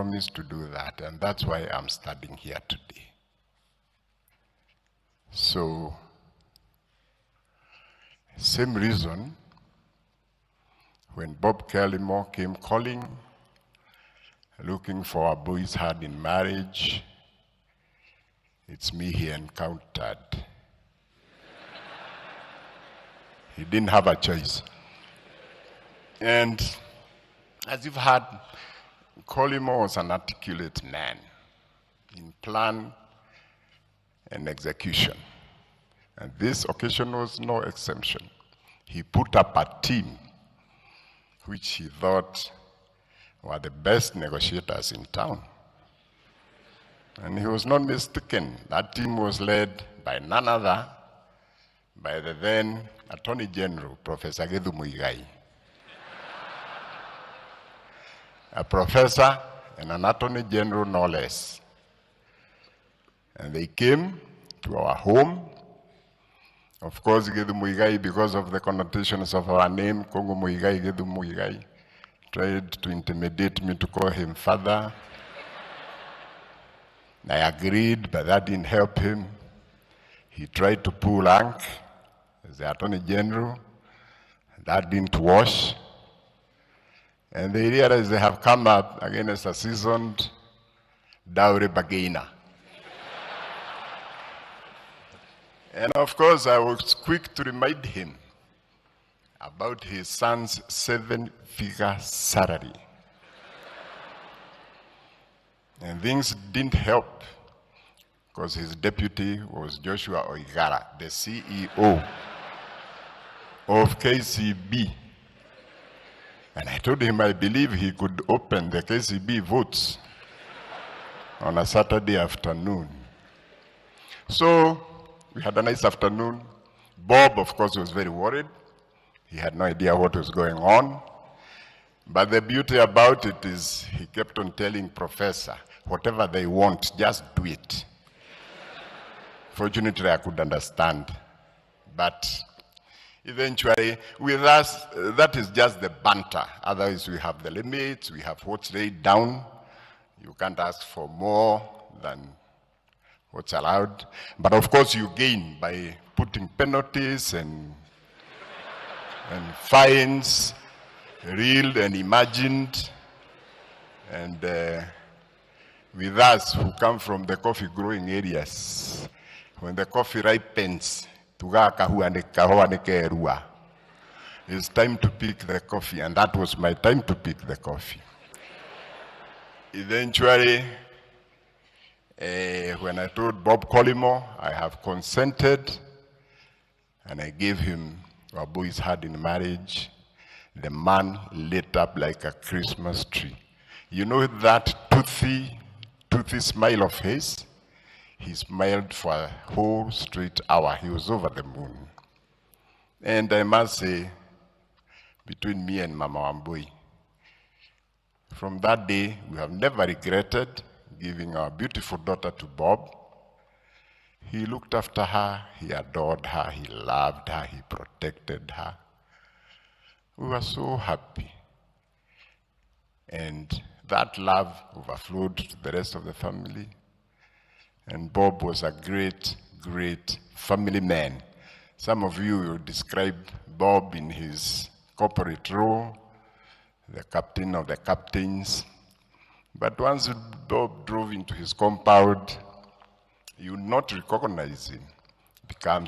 promised to do that, and that's why I'm studying here today. So, same reason, when Bob Collymore came calling, looking for a boy's hand in marriage, it's me he encountered. He didn't have a choice. And as you've heard, Collymore was an articulate man in plan and execution. And this occasion was no exception. He put up a team which he thought were the best negotiators in town. And he was not mistaken. That team was led by none other, by the then Attorney General, Professor Githu Muigai. A professor and an Attorney General, no less. And they came to our home. Of course, Githu Muigai, because of the connotations of our name, Kongo Muigai, Githu Muigai, tried to intimidate me to call him father. I agreed, but that didn't help him. He tried to pull rank as the Attorney General. That didn't wash. And they realized they have come up against a seasoned Dowry bargainer. And of course, I was quick to remind him about his son's 7-figure salary. And things didn't help because his deputy was Joshua Oigara, the CEO of KCB. And I told him I believe he could open the KCB votes on a Saturday afternoon. So we had a nice afternoon. Bob, of course, was very worried. He had no idea what was going on. But the beauty about it is he kept on telling Professor, whatever they want, just do it. Fortunately, I could understand. But eventually, with us, that is just the banter. Otherwise, we have the limits, we have what's laid down. You can't ask for more than what's allowed. But of course, you gain by putting penalties and fines, real and imagined. And with us who come from the coffee growing areas, when the coffee ripens, it's time to pick the coffee, and that was my time to pick the coffee. Eventually, when I told Bob Collymore I have consented, and I gave him our boy's hand in marriage, the man lit up like a Christmas tree. You know that toothy smile of his? He smiled for a whole straight hour. He was over the moon. And I must say, between me and Mama Wambui, from that day, we have never regretted giving our beautiful daughter to Bob. He looked after her, he adored her, he loved her, he protected her. We were so happy. And that love overflowed to the rest of the family. And Bob was a great, great family man. Some of you will describe Bob in his corporate role, the captain of the captains. But once Bob drove into his compound, you would not recognize him. It becomes